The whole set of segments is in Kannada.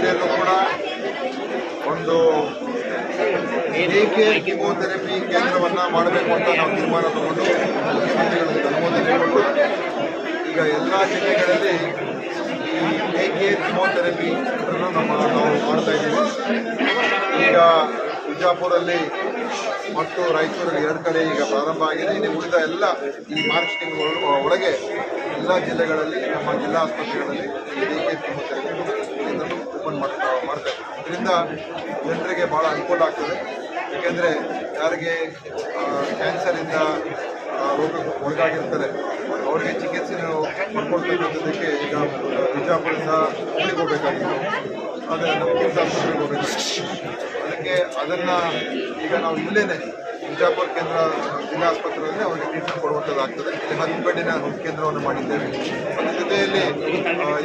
ಆಸ್ಪತ್ರೆಯಲ್ಲೂ ಕೂಡ ಒಂದು ಕಿಮೋಥೆರಪಿ ಕೇಂದ್ರವನ್ನು ಮಾಡಬೇಕು ಅಂತ ನಾವು ತೀರ್ಮಾನ ತಗೊಂಡು ಮುಖ್ಯಮಂತ್ರಿಗಳಿಗೆ ಅನುಮೋದನೆ ಕೊಟ್ಟು ಈಗ ಎಲ್ಲ ಜಿಲ್ಲೆಗಳಲ್ಲಿ ಈ ಕಿಮೋಥೆರಪಿ ನಾವು ಮಾಡ್ತಾ ಇದ್ದೀವಿ. ಈಗ ಬಿಜಾಪುರಲ್ಲಿ ಮತ್ತು ರಾಯಚೂರಲ್ಲಿ 2 ಕಡೆ ಈಗ ಪ್ರಾರಂಭ ಆಗಿದೆ. ಇನ್ನು ಉಳಿದ ಎಲ್ಲ ಈ ಮಾರ್ಚ್ ತಿಂಗಳ ಒಳಗೆ ಎಲ್ಲ ಜಿಲ್ಲೆಗಳಲ್ಲಿ ನಮ್ಮ ಜಿಲ್ಲಾ ಆಸ್ಪತ್ರೆಗಳಲ್ಲಿ ಇದನ್ನು ಓಪನ್ ಮಾಡ್ತಾರೆ. ಇದರಿಂದ ಜನರಿಗೆ ಭಾಳ ಅನುಕೂಲ ಆಗ್ತದೆ. ಏಕೆಂದರೆ ಯಾರಿಗೆ ಕ್ಯಾನ್ಸರಿಂದ ರೋಗಕ್ಕೆ ಒಳಗಾಗಿರ್ತಾರೆ ಅವರಿಗೆ ಚಿಕಿತ್ಸೆ ಪಡ್ಕೊಳ್ತಕ್ಕಂಥದ್ದಕ್ಕೆ ಈಗ ಬಿಜಾಪುರದಿಂದ ಹುಬ್ಳಿಗೆ ಹೋಗಬೇಕಾಗಿತ್ತು, ಆದರೆ ನಮ್ಮ ಕಿಮ್ಸ್ ಆಸ್ಪತ್ರೆಗೆ ಹೋಗಬೇಕಾಗಿತ್ತು. ಅದಕ್ಕೆ ಅದನ್ನು ಈಗ ನಾವು ಇಲ್ಲೇನೆ ಬಿಜಾಪುರ ಕೇಂದ್ರ ಜಿಲ್ಲಾ ಆಸ್ಪತ್ರೆಯಲ್ಲಿ ಅವರಿಗೆ ಟ್ರೀಟ್ಮೆಂಟ್ ಕೊಡುವಂಥದ್ದಾಗ್ತದೆ. ಇಲ್ಲಿ 10 ಬೆಡ್ಡಿನ ಕೇಂದ್ರವನ್ನು ಮಾಡಿದ್ದೇವೆ. ಅದ್ರ ಜೊತೆಯಲ್ಲಿ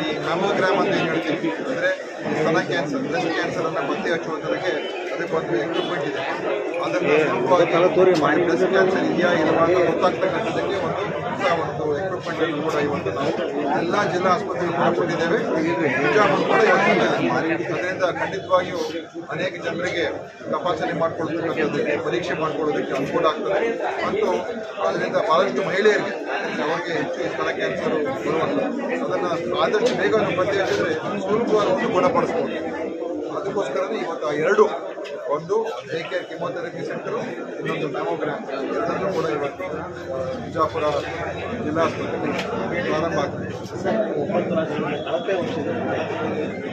ಈ ಮ್ಯಾಮೋಗ್ರಾಮ್ ಅಂತ ಏನು ಹೇಳ್ತೀವಿ, ಅಂದರೆ ಸ್ತನ ಕ್ಯಾನ್ಸರ್, ಬ್ರೆಸ್ಟ್ ಕ್ಯಾನ್ಸರನ್ನು ಪತ್ತೆ ಹಚ್ಚುವಂಥದ್ದಕ್ಕೆ ಅದಕ್ಕೊಂದು ಎಕ್ವಿಪ್ಮೆಂಟ್ ಇದೆ. ಅದನ್ನು ಬ್ರೆಸ್ಟ್ ಕ್ಯಾನ್ಸರ್ ಇದೆಯಾ ಇಲ್ವಾ ಅಂತ ಗೊತ್ತಾಗ್ತಕ್ಕಂಥದ್ದಕ್ಕೆ ಒಂದು ಎಕ್ವಿಪ್ಮೆಂಟ್ ಅನ್ನು ಕೂಡ ಇವತ್ತು ನಾವು ಎಲ್ಲ ಜಿಲ್ಲಾ ಆಸ್ಪತ್ರೆಗಳು ಕೊಟ್ಟಿದ್ದೇವೆ. ಬಿಜಾಪುರ ಕೂಡ ಅದರಿಂದ ಖಂಡಿತವಾಗಿಯೂ ಅನೇಕ ಜನರಿಗೆ ತಪಾಸಣೆ ಮಾಡಿಕೊಳ್ತಕ್ಕಂಥದ್ದಕ್ಕೆ, ಪರೀಕ್ಷೆ ಮಾಡಿಕೊಳ್ಳೋದಕ್ಕೆ ಅನುಕೂಲ ಆಗ್ತದೆ. ಮತ್ತು ಅದರಿಂದ ಬಹಳಷ್ಟು ಮಹಿಳೆಯರಿಗೆ ಅವರಿಗೆ ಹೆಚ್ಚು ಸ್ತನ ಕ್ಯಾನ್ಸರ್ ಬರುವಂಥದ್ದು ಅದನ್ನು ಆದಷ್ಟು ಬೇಗ ನಾವು ಪತ್ತೆ ಹಚ್ಚಿದ್ರೆ ಸುಲಭವಾಗಿ ಗುಣಪಡಿಸ್ಬೋದು. ಅದಕ್ಕೋಸ್ಕರನೇ ಇವತ್ತು 2 ಒಂದು ಡೇ ಕೇರ್ ಕಿಮೋಥೆರಪಿ ಸೆಂಟರು, ಇನ್ನೊಂದು ಮ್ಯಾಮೋಗ್ರಾಮ್ ಎರಡನ್ನೂ ಕೂಡ ಇವತ್ತು ಬಿಜಾಪುರ ಜಿಲ್ಲಾ ಆಸ್ಪತ್ರೆಯಲ್ಲಿ ಪ್ರಾರಂಭ ಆಗ್ತದೆ.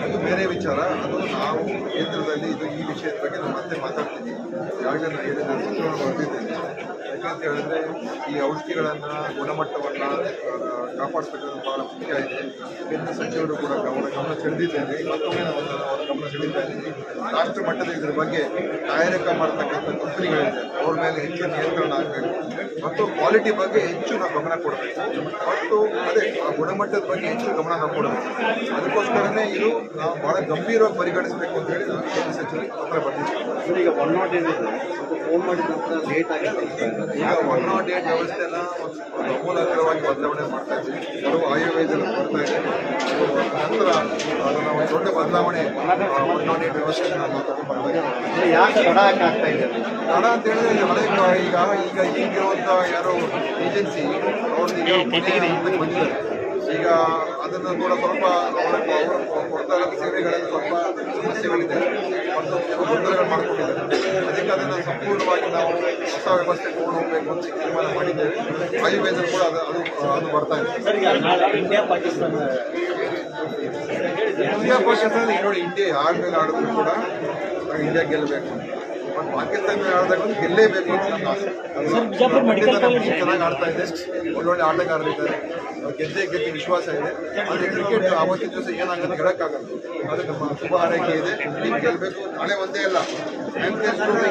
ಅದು ಬೇರೆ ವಿಚಾರ. ಅದು ನಾವು ಕೇಂದ್ರದಲ್ಲಿ ಈ ವಿಷಯದ ಬಗ್ಗೆ ನಾವು ಮತ್ತೆ ಮಾತಾಡ್ತೀವಿ. ಈಗಾಗಲೇ ನಾನು ಹೇಳಿದ ಸಚಿವರು ಹೊರಟಿದ್ದೇನೆ. ಯಾಕಂತ ಹೇಳಿದ್ರೆ ಈ ಔಷಧಿಗಳನ್ನು ಗುಣಮಟ್ಟವನ್ನು ಕಾಪಾಡಿಸಬೇಕಾದ್ರೆ ಬಹಳ ಮುಖ್ಯ ಇದೆ. ಕೇಂದ್ರ ಸಚಿವರು ಕೂಡ ಅವರ ಗಮನ ಸೆಳೆದಿದ್ದೇನೆ. ಮತ್ತೊಮ್ಮೆ ನಾವು ಅವರ ಗಮನ ಸೆಳೀತಾ ಇದ್ದೀವಿ. ರಾಷ್ಟ್ರ ಮಟ್ಟದ ಇದರ ಬಗ್ಗೆ ತಯಾರಿಕೆ ಮಾಡತಕ್ಕಂಥ ಕಂಪನಿಗಳಿದೆ, ಅವ್ರ ಮೇಲೆ ಹೆಚ್ಚು ನಿಯಂತ್ರಣ ಆಗಬೇಕು ಮತ್ತು ಕ್ವಾಲಿಟಿ ಬಗ್ಗೆ ಹೆಚ್ಚು ನಾವು ಗಮನ ಕೊಡಬೇಕು ಮತ್ತು ಅದೇ ಆ ಗುಣಮಟ್ಟದ ಬಗ್ಗೆ ಹೆಚ್ಚು ಗಮನ ನಾವು ಕೊಡಬೇಕು. ಅದಕ್ಕೋಸ್ಕರನೇ ಇದು ನಾವು ಬಹಳ ಗಂಭೀರವಾಗಿ ಪರಿಗಣಿಸಬೇಕು ಅಂತ ಹೇಳಿ ನಾನು ಕೇಂದ್ರ ಸಚಿವರಿಗೆ ಪತ್ರ ಬರ್ತಿದ್ದೀವಿ. ಈಗ 108 ಫೋನ್ ಮಾಡಿದ ನಂತರ ಲೇಟ್ ಆಗಿದೆ. ಈಗ 108 ವ್ಯವಸ್ಥೆನ ಅಮೂಲಾಗ್ರವಾಗಿ ಬದಲಾವಣೆ ಮಾಡ್ತಾ ಇದ್ದೀವಿ. ಕೆಲವು ಆಯುರ್ವೇದದಲ್ಲಿ ಬರ್ತಾ ಇದೆ. ನಂತರ ಅದನ್ನು ಒಂದು ದೊಡ್ಡ ಬದಲಾವಣೆ 108 ವ್ಯವಸ್ಥೆನ ನಾವು ತಗೊಂಡ್ಬರ್ಬೇಕು. ಯಾಕೆ ತಡ ಆಗ್ತಾ ಇದೆ? ತಡ ಅಂತ ಹೇಳಿದ್ರೆ ಹಳೆ ಈಗ ಈಗಿರುವಂಥ ಯಾರೋ ಏಜೆನ್ಸಿ ಅವ್ರದ್ದು ಈಗ ಹಂತಕ್ಕೆ ಬಂದಿದ್ದಾರೆ. ಈಗ ಅದನ್ನು ಕೂಡ ಸ್ವಲ್ಪ ಅವರು ಕೊಡ್ತಾ ಇರೋ ಸೇವೆಗಳಲ್ಲಿ ಸ್ವಲ್ಪ ಸಮಸ್ಯೆಗಳಿದೆ ಮತ್ತು ಕೆಲವು ಗೊಂದಲಗಳು ಮಾಡಿಕೊಂಡಿದ್ದಾರೆ. ಅದಕ್ಕೆ ಅದನ್ನು ಸಂಪೂರ್ಣವಾಗಿ ನಾವು ಹೊಸ ವ್ಯವಸ್ಥೆ ತಗೊಂಡು ಹೋಗಬೇಕು ಅಂತ ತೀರ್ಮಾನ ಮಾಡಿದ್ದೇವೆ. ಆಯುರ್ವೇದ ಕೂಡ ಅದು ಬರ್ತಾ ಇದೆ. ಇಂಡಿಯಾ ಪಾಕಿಸ್ತಾನ ನೋಡಿ, ಇಂಡಿಯಾ ಯಾರ ಮೇಲೆ ಆಡಿದ್ರು ಕೂಡ ಇಂಡಿಯಾ ಗೆಲ್ಲಬೇಕು. ಮತ್ತು ಪಾಕಿಸ್ತಾನ ಮೇಲೆ ಆಡಿದಾಗ ಗೆಲ್ಲೇಬೇಕು ಅಂತ ನನ್ನ ಆಸೆ. ಚೆನ್ನಾಗಿ ಆಡ್ತಾ ಇದೆ, ಒಳ್ಳೊಳ್ಳೆ ಆಟಗಾರರಿದ್ದಾರೆ, ಗೆದ್ದೆ ವಿಶ್ವಾಸ ಇದೆ. ಆದರೆ ಕ್ರಿಕೆಟ್ ಆವತ್ತಿನ ದಿವಸ ಏನಾಗುತ್ತೆ ಹೇಳೋಕ್ಕಾಗಲ್ಲ. ಅದು ನಮ್ಮ ಶುಭ ಹಾರೈಕೆ ಇದೆ. ನೀವು ಗೆಲ್ಲಬೇಕು. ನಾಳೆ ಒಂದೇ ಅಲ್ಲ,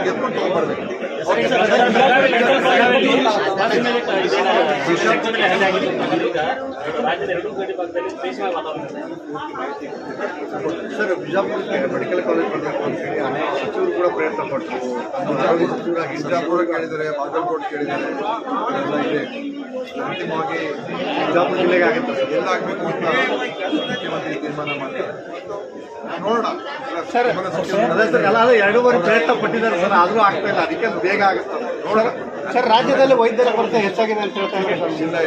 ಗೆದ್ಕೊಂಡು ತೊಗೊಂಡ್ಬರ್ಬೇಕು. ಸರ್, ಬಿಜಾಪುರಕ್ಕೆ ಮೆಡಿಕಲ್ ಕಾಲೇಜ್ ಬರಬೇಕು ಅಂತ ಹೇಳಿ ಅನೇಕ ಸಚಿವರು ಕೂಡ ಪ್ರಯತ್ನ ಪಟ್ಟರು. ಆರೋಗ್ಯ ಸಚಿವರಾಗಿ ಬಿಜಾಪುರ ಕೇಳಿದ್ದಾರೆ, ಬಾಗಲಕೋಟೆ ಕೇಳಿದ್ದಾರೆ, ಎಲ್ಲ ಇದೆ. ಅಂತಿಮವಾಗಿ ಬಿಜಾಪುರ ಜಿಲ್ಲೆಗೆ ಆಗುತ್ತೆ ಸರ್. ಎಲ್ಲ ಆಗಬೇಕು ಅಂತ ಮುಖ್ಯಮಂತ್ರಿ ತೀರ್ಮಾನ ಮಾಡ್ತಾರೆ. ನೋಡೋಣ ಸರ್. ಅದೇ ಸರ್, ಎಲ್ಲ 2 ಪ್ರಯತ್ನ ಪಟ್ಟಿದ್ದಾರೆ ಸರ್, ಆದರೂ ಆಗ್ತಾ ಇಲ್ಲ. ಅದಕ್ಕೆ ಬೇಗ ಆಗುತ್ತೆ ನೋಡೋಣ. ಸರ್, ರಾಜ್ಯದಲ್ಲಿ ವೈದ್ಯರ ಕೊರತೆ ಹೆಚ್ಚಾಗಿದೆ ಅಂತ ಹೇಳ್ತಾ ಇದ್ದಾರೆ. ಇಲ್ಲ